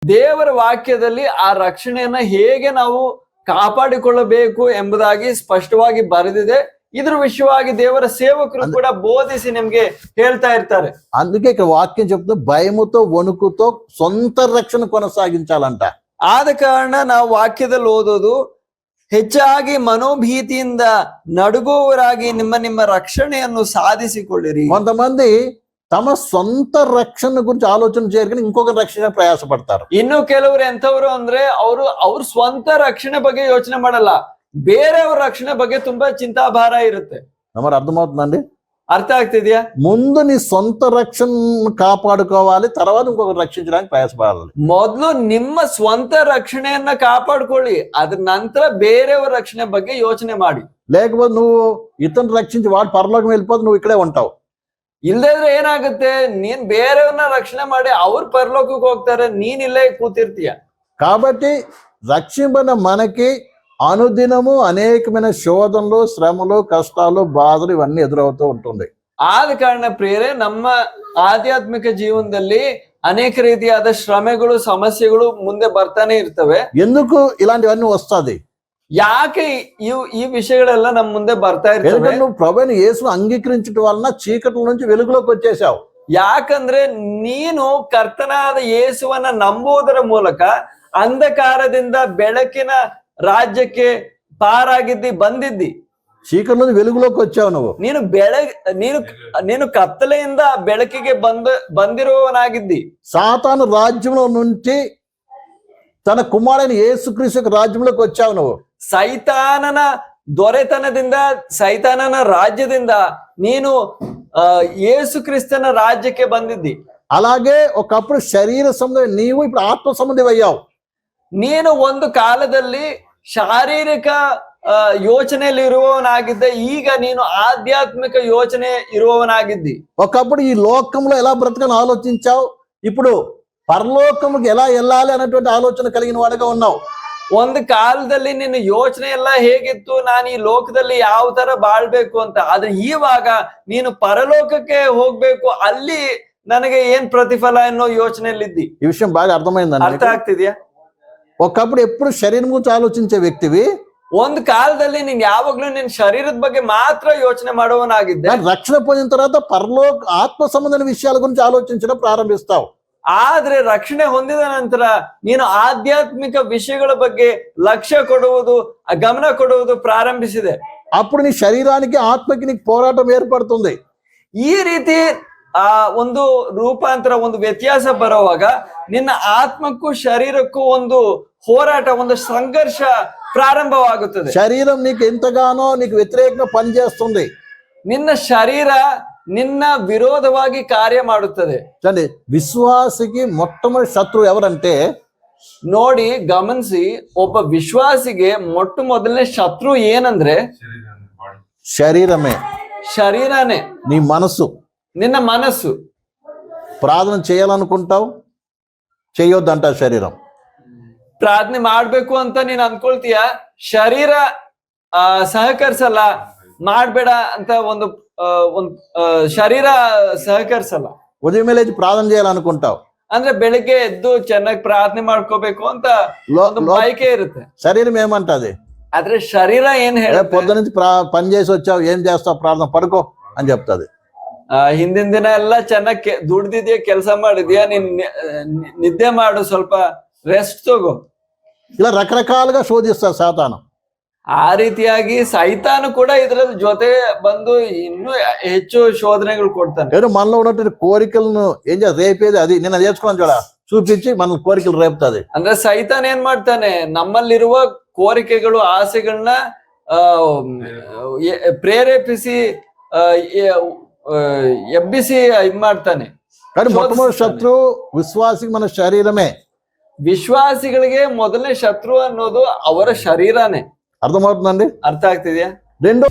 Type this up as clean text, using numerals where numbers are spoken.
ದೇವರ ವಾಕ್ಯದಲ್ಲಿ ಆ ರಕ್ಷಣೆಯನ್ನ ಹೇಗೆ ನಾವು ಕಾಪಾಡಿಕೊಳ್ಳಬೇಕು ಎಂಬುದಾಗಿ ಸ್ಪಷ್ಟವಾಗಿ ಬರೆದಿದೆ. ಇದ್ರ ವಿಷಯವಾಗಿ ದೇವರ ಸೇವಕರು ಕೂಡ ಬೋಧಿಸಿ ನಿಮ್ಗೆ ಹೇಳ್ತಾ ಇರ್ತಾರೆ. అందుకే ఇక్కడ వాక్యం చెప్తుంది, భయముతో వణుకుతో సొంత రక్షణ కొనసాగించాలంట. ಆದ ಕಾರಣ ನಾವು ವಾಕ್ಯದಲ್ಲಿ ಓದೋದು, ಹೆಚ್ಚಾಗಿ ಮನೋಭೀತಿಯಿಂದ ನಡುಗುವವರಾಗಿ ನಿಮ್ಮ ರಕ್ಷಣೆಯನ್ನು ಸಾಧಿಸಿಕೊಳ್ಳಿರಿ. కొంతమంది తమ సొంత రక్షణ గురించి ఆలోచన చేయరు కానీ ఇంకొక రక్షణ ప్రయాసపడతారు. ಇನ್ನು ಕೆಲವರು ಎಂಥವ್ರು ಅಂದ್ರೆ ಅವ್ರ ಸ್ವಂತ ರಕ್ಷಣೆ ಬಗ್ಗೆ ಯೋಚನೆ ಮಾಡಲ್ಲ, ಬೇರೆಯವ್ರ ರಕ್ಷಣೆ ಬಗ್ಗೆ ತುಂಬಾ ಚಿಂತಾಭಾರ ಇರುತ್ತೆ. మరి అర్థమవుతుందండి? ಅರ್ಥ ಆಗ್ತಿದ್ಯಾ? ముందు నీ సొంత రక్షణ కాపాడుకోవాలి, తర్వాత ఇంకొకరు రక్షించడానికి ప్రయాసపడాలి. ಮೊದಲು ನಿಮ್ಮ ಸ್ವಂತ ರಕ್ಷಣೆಯನ್ನ ಕಾಪಾಡ್ಕೊಳ್ಳಿ, ಅದ್ರ ನಂತರ ಬೇರೆಯವರ ರಕ್ಷಣೆ ಬಗ್ಗೆ ಯೋಚನೆ ಮಾಡಿ. లేకపోతే నువ్వు ఇతను రక్షించి వాడు పరలోకం వెళ్ళిపోతే నువ్వు ఇక్కడే ఉంటావు. ಇಲ್ದಿದ್ರೆ ಏನಾಗುತ್ತೆ, ನೀನ್ ಬೇರೆಯವ್ರನ್ನ ರಕ್ಷಣೆ ಮಾಡಿ ಅವ್ರ ಪರಲೋಕಕ್ಕೆ ಹೋಗ್ತಾರೆ, ನೀನ್ ಇಲ್ಲೇ ಕೂತಿರ್ತೀಯ. కాబట్టి రక్షింపన మనకి అనుదినము అనేకమైన శోధనలు, శ్రమలు, కష్టాలు, బాధలు ఇవన్నీ ఎదురవుతూ ఉంటుంది. ಆದ ಕಾರಣ ಪ್ರಿಯರೇ, ನಮ್ಮ ಆಧ್ಯಾತ್ಮಿಕ ಜೀವನದಲ್ಲಿ ಅನೇಕ ರೀತಿಯಾದ ಶ್ರಮೆಗಳು, ಸಮಸ್ಯೆಗಳು ಮುಂದೆ ಬರ್ತಾನೆ ಇರ್ತವೆ. ఎందుకు ఇలాంటివన్నీ వస్తుంది? ಯಾಕೆ ಈ ವಿಷಯಗಳೆಲ್ಲ ನಮ್ಮ ಮುಂದೆ ಬರ್ತಾ ಇರ್ತವೆ? నువ్వు ప్రభువైన యేసును అంగీకరించడం వలన చీకట్ల నుంచి వెలుగులోకి వచ్చేసావు. ಯಾಕಂದ್ರೆ ನೀನು ಕರ್ತನಾದ ಯೇಸುವನ್ನ ನಂಬುವುದರ ಮೂಲಕ ಅಂಧಕಾರದಿಂದ ಬೆಳಕಿನ ರಾಜ್ಯಕ್ಕೆ ಪಾರಾಗಿದ್ದಿ, ಬಂದಿದ್ದಿ. చీకటి నుంచి వెలుగులోకి వచ్చావు నువ్వు. ನೀನು ಕತ್ತಲೆಯಿಂದ ಬೆಳಕಿಗೆ ಬಂದಿರುವವನಾಗಿದ್ದಿ. సాతాను రాజ్యంలో నుంచి తన కుమారుడైన యేసుక్రీస్తు రాజ్యంలోకి వచ్చావు నువ్వు. ಸೈತಾನನ ದೊರೆತನದಿಂದ, ಸೈತಾನನ ರಾಜ್ಯದಿಂದ ನೀನು ಯೇಸು ಕ್ರಿಸ್ತನ ರಾಜ್ಯಕ್ಕೆ ಬಂದಿದ್ದಿ. అలాగే ఒకప్పుడు శరీర సంబంధం నీవు ఇప్పుడు ఆత్మ సంబంధం అయ్యావు. ನೀನು ಒಂದು ಕಾಲದಲ್ಲಿ ಶಾರೀರಿಕ ಯೋಚನೆಯಲ್ಲಿ ಇರುವವನಾಗಿದ್ದೆ, ಈಗ ನೀನು ಆಧ್ಯಾತ್ಮಿಕ ಯೋಚನೆ ಇರುವವನಾಗಿದ್ದಿ. ఒకప్పుడు ఈ లోకంలో ఎలా బ్రతకని ఆలోచించావు, ఇప్పుడు పరలోకముకి ఎలా వెళ్ళాలి అనేటువంటి ఆలోచన కలిగిన వాడిగా ఉన్నావు. ಒಂದು ಕಾಲದಲ್ಲಿ ನಿನ್ನ ಯೋಚನೆ ಎಲ್ಲ ಹೇಗಿತ್ತು, ನಾನು ಈ ಲೋಕದಲ್ಲಿ ಯಾವ ತರ ಬಾಳ್ಬೇಕು ಅಂತ. ಆದ್ರೆ ಇವಾಗ ನೀನು ಪರಲೋಕಕ್ಕೆ ಹೋಗ್ಬೇಕು, ಅಲ್ಲಿ ನನಗೆ ಏನ್ ಪ್ರತಿಫಲ ಅನ್ನೋ ಯೋಚನೆಯಲ್ಲಿದ್ದಿ. ఈ విషయం బాగా అర్థమైందండి? ಅರ್ಥ ಆಗ್ತಿದ್ಯಾ? ఒకప్పుడు ఎప్పుడు శరీరం గురించి ఆలోచించే వ్యక్తివి, ಒಂದು ಕಾಲದಲ್ಲಿ ನೀನ್ ಯಾವಾಗ್ಲೂ ನಿನ್ ಶರೀರದ ಬಗ್ಗೆ ಮಾತ್ರ ಯೋಚನೆ ಮಾಡುವವನಾಗಿದ್ದೆ. రక్షణ పొందిన తర్వాత పరలోక ఆత్మ సంబంధమైన విషయాల గురించి ఆలోచించడం ప్రారంభిస్తావు. ಆದ್ರೆ ರಕ್ಷಣೆ ಹೊಂದಿದ ನಂತರ ನೀನು ಆಧ್ಯಾತ್ಮಿಕ ವಿಷಯಗಳ ಬಗ್ಗೆ ಲಕ್ಷ್ಯ ಕೊಡುವುದು, ಗಮನ ಕೊಡುವುದು ಪ್ರಾರಂಭಿಸಿದೆ. అప్పుడు నీ శరీరానికి ఆత్మకి నీకు పోరాటం ఏర్పడుతుంది. ಈ ರೀತಿ ಒಂದು ರೂಪಾಂತರ, ಒಂದು ವ್ಯತ್ಯಾಸ ಬರುವಾಗ ನಿನ್ನ ಆತ್ಮಕ್ಕೂ ಶರೀರಕ್ಕೂ ಒಂದು ಹೋರಾಟ, ಒಂದು ಸಂಘರ್ಷ ಪ್ರಾರಂಭವಾಗುತ್ತದೆ. శరీరం నీకు ఎంతగానో నీకు వ్యతిరేకంగా పనిచేస్తుంది. ನಿನ್ನ ಶರೀರ ನಿನ್ನ ವಿರೋಧವಾಗಿ ಕಾರ್ಯ ಮಾಡುತ್ತದೆ. చూడండి, విశ్వాసికి మొట్టమొదటి శత్రువు ఎవరంటే, ನೋಡಿ ಗಮನಿಸಿ, ಒಬ್ಬ ವಿಶ್ವಾಸಿಗೆ ಮೊದಲನೇ ಶತ್ರು ಏನಂದ್ರೆ శరీరమే, ಶರೀರನೇ, నీ మనసు. ನಿನ್ನ ಮನಸ್ಸು. ప్రార్థన చేయాలనుకుంటావు, చేయొద్దంట శరీరం. ಪ್ರಾರ್ಥನೆ ಮಾಡ್ಬೇಕು ಅಂತ ನೀನ್ ಅನ್ಕೊಳ್ತೀಯ, ಶರೀರ ಸಹಕರಿಸಲ್ಲ, ಮಾಡ್ಬೇಡ ಅಂತ ಒಂದು ಶರೀರ ಸಹಕರಿಸಲ್ಲ. ఉదయం లేచి ప్రార్థన చేయాలనుకుంటావు, ಅಂದ್ರೆ ಬೆಳಿಗ್ಗೆ ಎದ್ದು ಚೆನ್ನಾಗಿ ಪ್ರಾರ್ಥನೆ ಮಾಡ್ಕೋಬೇಕು ಅಂತ ಒಂದು ಬಯಕೆ ಇರುತ್ತೆ. శరీరం ఏమంటది? ಆದ್ರೆ ಶರೀರ ಏನ್ ಹೇಳ, పొద్దు నుంచి పని చేసి వచ్చావు, ఏం చేస్తావు, ప్రార్థన పడుకో అని చెప్తాది. ಹಿಂದಿನ ದಿನ ಎಲ್ಲ ಚೆನ್ನಾಗಿ ದುಡ್ದಿದ್ಯಾ, ಕೆಲಸ ಮಾಡಿದ್ಯಾ, ನೀನ್ ನಿದ್ದೆ ಮಾಡು, ಸ್ವಲ್ಪ ರೆಸ್ಟ್ ತಗೋ. ఇలా రకరకాలుగా శోధిస్తా సాతాను. ಆ ರೀತಿಯಾಗಿ ಸೈತಾನು ಕೂಡ ಇದರ ಜೊತೆ ಬಂದು ಇನ್ನೂ ಹೆಚ್ಚು ಶೋಧನೆಗಳು ಕೊಡ್ತಾನೆ. ఏదో మనలో ఉన్నటువంటి కోరికలను ఏం చేస్తా, రేపేది అది నేను నేర్చుకున్నాను చూడ, చూపించి మన కోరికలు రేపుతుంది. ಅಂದ್ರೆ ಸೈತಾನ್ ಏನ್ ಮಾಡ್ತಾನೆ, ನಮ್ಮಲ್ಲಿರುವ ಕೋರಿಕೆಗಳು, ಆಸೆಗಳನ್ನ ಪ್ರೇರೇಪಿಸಿ ಎಬ್ಬಿಸಿ ಇದ್ ಮಾಡ್ತಾನೆ. కానీ మొట్టమొదటి శత్రువు విశ్వాసికి మన శరీరమే. ವಿಶ್ವಾಸಿಗಳಿಗೆ ಮೊದಲನೇ ಶತ್ರು ಅನ್ನೋದು ಅವರ ಶರೀರನೇ. అర్థమవుతుందండి? ಅರ್ಥ ಆಗ್ತಿದ್ಯಾ? రెండో